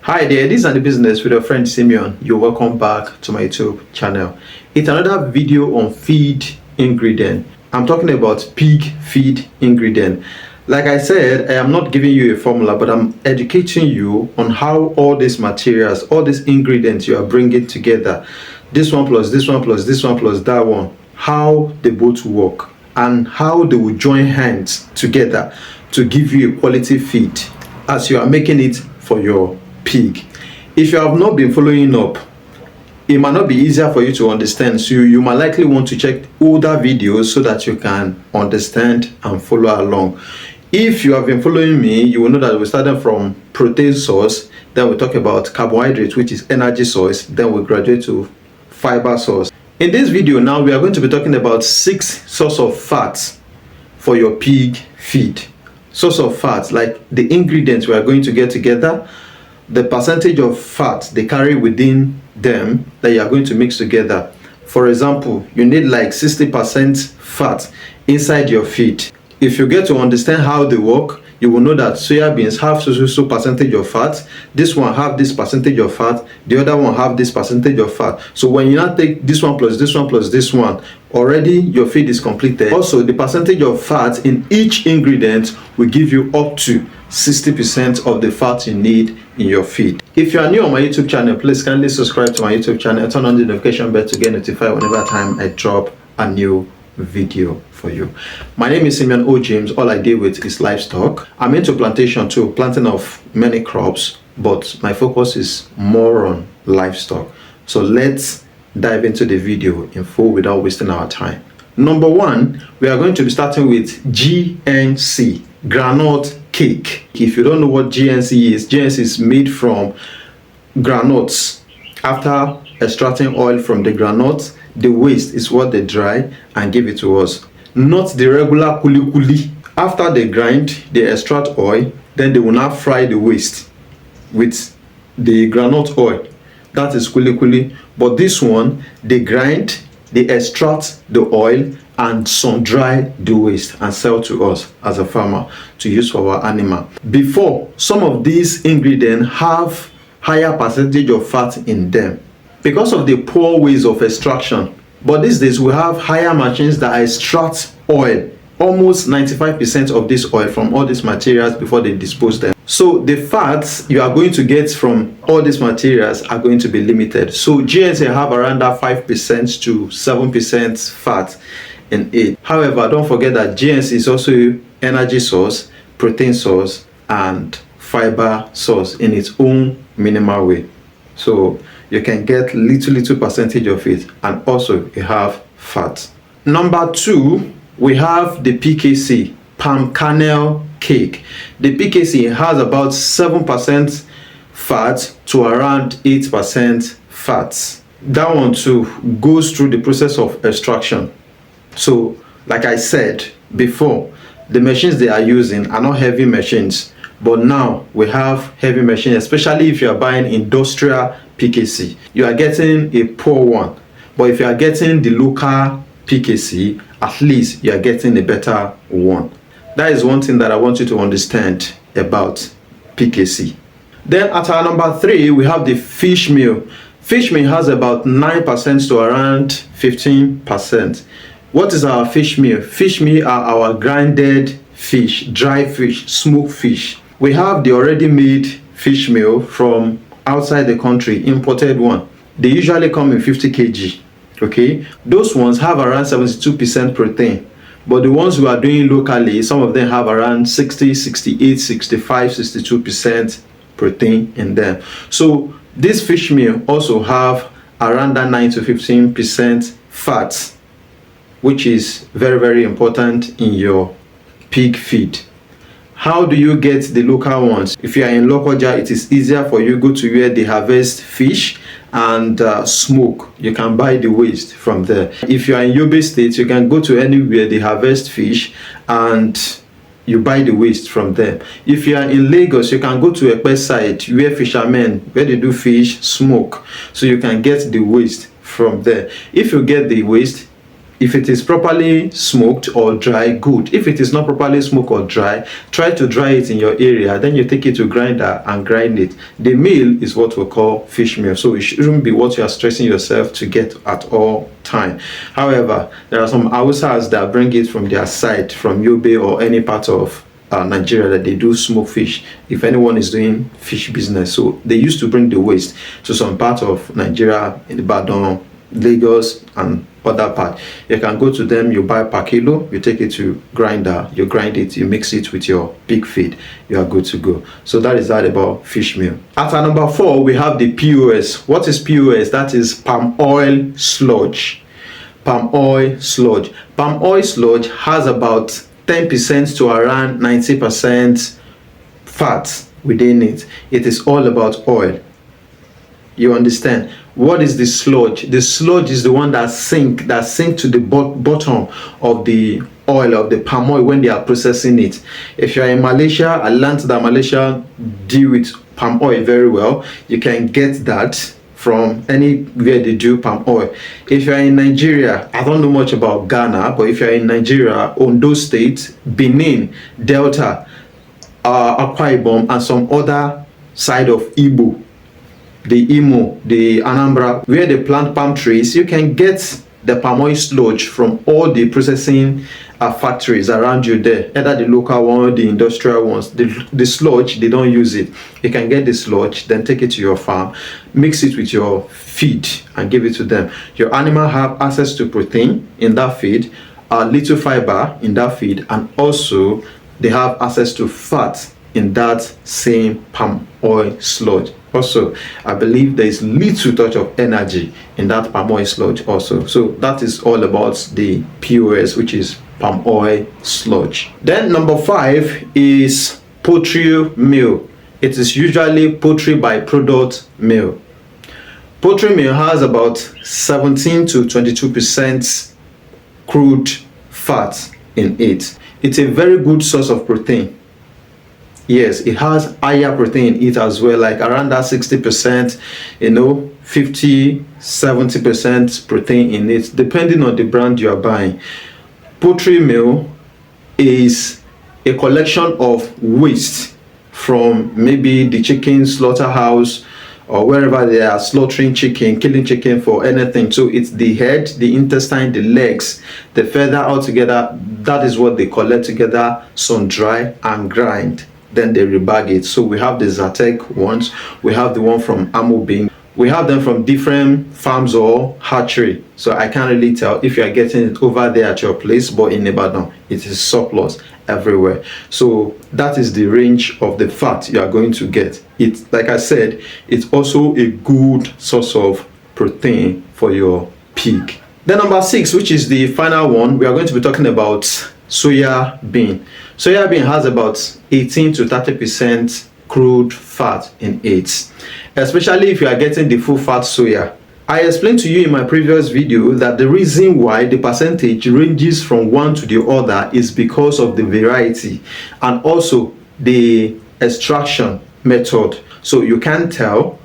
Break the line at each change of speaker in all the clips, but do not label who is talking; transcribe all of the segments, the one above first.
Hi there, this is AniBusiness with your friend Simeon. You're welcome back to my YouTube channel. It's another video on feed ingredient. I'm talking about pig feed ingredient. Like I said, I am not giving you a formula, but I'm educating you on how all these materials, all these ingredients you are bringing together, this one plus this one plus this one plus that one, how they both work and how they will join hands together to give you a quality feed as you are making it for your pig. If you have not been following up, it might not be easier for you to understand, so you might likely want to check older videos so that you can understand and follow along. If you have been following me, you will know that we started from protein source, then we talk about carbohydrate, which is energy source, then we graduate to fiber source. In this video now, we are going to be talking about 6 sources of fats for your pig feed. Source of fats, like the ingredients we are going to get together, the percentage of fat they carry within them that you are going to mix together. For example, you need like 60% fat inside your feed. If you get to understand how they work, you will know that soya beans have so percentage of fat, this one have this percentage of fat, the other one have this percentage of fat. So when you now take this one plus this one plus this one, already your feed is completed. Also, the percentage of fat in each ingredient will give you up to 60% of the fat you need in your feed. If you are new on my YouTube channel, please kindly subscribe to my YouTube channel and turn on the notification bell to get notified whenever time I drop a new video for you. My name is Simeon O. James. All I deal with is livestock. I'm into plantation too, planting of many crops, but my focus is more on livestock. So let's dive into the video in full without wasting our time. Number 1, we are going to be starting with GNC, granite cake. If you don't know what GNC is made from granules. After extracting oil from the granules, the waste is what they dry and give it to us, not the regular kuli kuli. After they grind, they extract oil, then they will now fry the waste with the granite oil. That is kuli kuli. But this one, they grind, they extract the oil and sun dry the waste and sell to us as a farmer to use for our animal. Before, some of these ingredients have higher percentage of fat in them because of the poor ways of extraction. But these days we have higher machines that extract oil, almost 95% of this oil from all these materials before they dispose them. So the fats you are going to get from all these materials are going to be limited. So GNC have around that 5% to 7% fat in it. However, don't forget that GNC is also energy source, protein source, and fiber source in its own minimal way. So you can get little percentage of it, and also you have fat. Number 2, we have the PKC, palm kernel cake. The PKC has about 7% fat to around 8% fat. That one too goes through the process of extraction. So like I said before, the machines they are using are not heavy machines, but now we have heavy machines, especially if you are buying industrial PKC. You are getting a poor one, but if you are getting the local PKC, at least you are getting a better one. That is one thing that I want you to understand about PKC. Then at our number 3, we have the fish meal. Fish meal has about 9% to around 15%. What is our fish meal? Fish meal are our grinded fish, dry fish, smoked fish. We have the already made fish meal from outside the country, imported one. They usually come in 50 kg. Okay, those ones have around 72% protein, but the ones we are doing locally, some of them have around 60, 68, 65, 62% protein in them. So this fish meal also have around that 9 to 15% fat, which is very important in your pig feed. How do you get the local ones? If you are in Lokoja, it is easier for you. Go to where they harvest fish and smoke. You can buy the waste from there. If you are in Yobe State, you can go to anywhere they harvest fish and you buy the waste from them. If you are in Lagos, you can go to a Ekpe side where fishermen, where they do fish smoke, so you can get the waste from there. If you get the waste, If it is properly smoked or dry, good. If it is not properly smoked or dry, try to dry it in your area. Then you take it to grinder and grind it. The meal is what we call fish meal. So it shouldn't be what you are stressing yourself to get at all time. However, there are some Hausas that bring it from their side, from Yobe or any part of Nigeria, that they do smoke fish. If anyone is doing fish business, so they used to bring the waste to some part of Nigeria, in Ibadan, Lagos, and other part. You can go to them, you buy per kilo, you take it to grinder, you grind it, you mix it with your pig feed, you are good to go. So that is that about fish meal. At number 4, we have the POS. What is POS? That is palm oil sludge. Palm oil sludge. Palm oil sludge has about 10% to around 90% fat within it. It is all about oil. You understand? What is the sludge? The sludge is the one that sink to the bottom of the oil, of the palm oil, when they are processing it. If you are in Malaysia, I learned that Malaysia deal with palm oil very well. You can get that from anywhere they do palm oil. If you are in Nigeria, I don't know much about Ghana, but if you are in Nigeria, Ondo State, Benin, Delta, Akwa Ibom, and some other side of Igbo, the Imo, the Anambra, where they plant palm trees, you can get the palm oil sludge from all the processing factories around you there, either the local one or the industrial ones. The sludge, they don't use it. You can get the sludge, then take it to your farm, mix it with your feed and give it to them. Your animal have access to protein in that feed, a little fiber in that feed, and also they have access to fat in that same palm oil sludge. Also, I believe there is little touch of energy in that palm oil sludge also. So that is all about the POS, which is palm oil sludge. Then number 5 is poultry meal. It is usually poultry byproduct meal. Poultry meal has about 17 to 22% crude fat in it. It's a very good source of protein. Yes, it has higher protein in it as well, like around that 60%, 50-70% protein in it, depending on the brand you are buying. Poultry meal is a collection of waste from maybe the chicken slaughterhouse or wherever they are slaughtering chicken, killing chicken for anything. So it's the head, the intestine, the legs, the feather all together. That is what they collect together, sun dry and grind. Then they rebag it. So we have the Zatek ones, we have the one from Amobin, we have them from different farms or hatchery. So I can't really tell if you are getting it over there at your place, but in Ibadan it is surplus everywhere. So that is the range of the fat you are going to get. It, like I said, it's also a good source of protein for your pig. Then number 6, which is the final one, we are going to be talking about soya bean. Soya bean has about 18 to 30% crude fat in it, especially if you are getting the full fat soya. I explained to you in my previous video that the reason why the percentage ranges from one to the other is because of the variety and also the extraction method. So you can tell.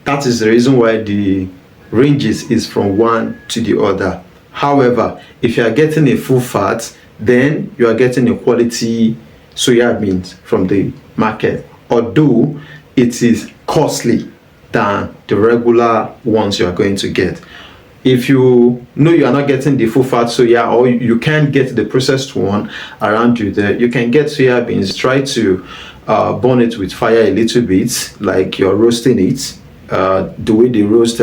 That is the reason why the ranges is from one to the other. However, if you are getting a full fat, then you are getting a quality soya beans from the market, although it is costly than the regular ones you are going to get. If you know you are not getting the full fat soya, or you can't get the processed one around you there, you can get soya beans. Try to burn it with fire a little bit, like you're roasting it, the way they roast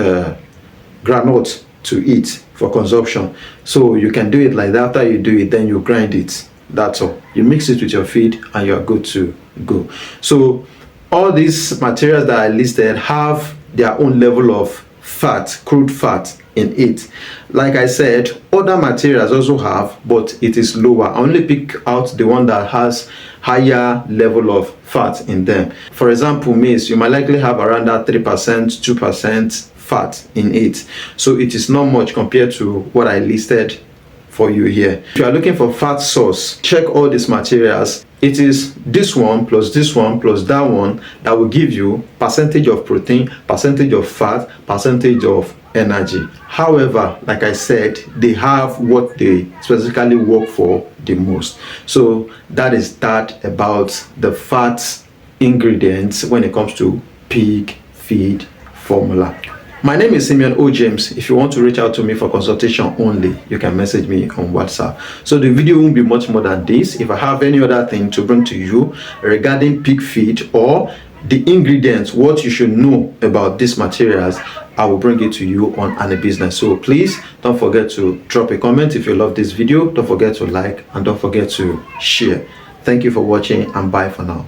granite to eat for consumption. So you can do it like that. After you do it, then you grind it. That's all. You mix it with your feed and you are good to go. So all these materials that I listed have their own level of fat, crude fat in it. Like I said, other materials also have, but it is lower. I only pick out the one that has higher level of fat in them. For example, maize, you might likely have around that 3%, 2% fat in it. So it is not much compared to what I listed for you here. If you are looking for fat source, check all these materials. It is this one plus that one that will give you percentage of protein, percentage of fat, percentage of energy. However, like I said, they have what they specifically work for the most. So that is that about the fat ingredients when it comes to pig feed formula. My name is Simeon O. James. If you want to reach out to me for consultation only, you can message me on WhatsApp. So the video won't be much more than this. If I have any other thing to bring to you regarding pig feed or the ingredients, what you should know about these materials, I will bring it to you on AniBusiness. So please don't forget to drop a comment if you love this video. Don't forget to like and don't forget to share. Thank you for watching and bye for now.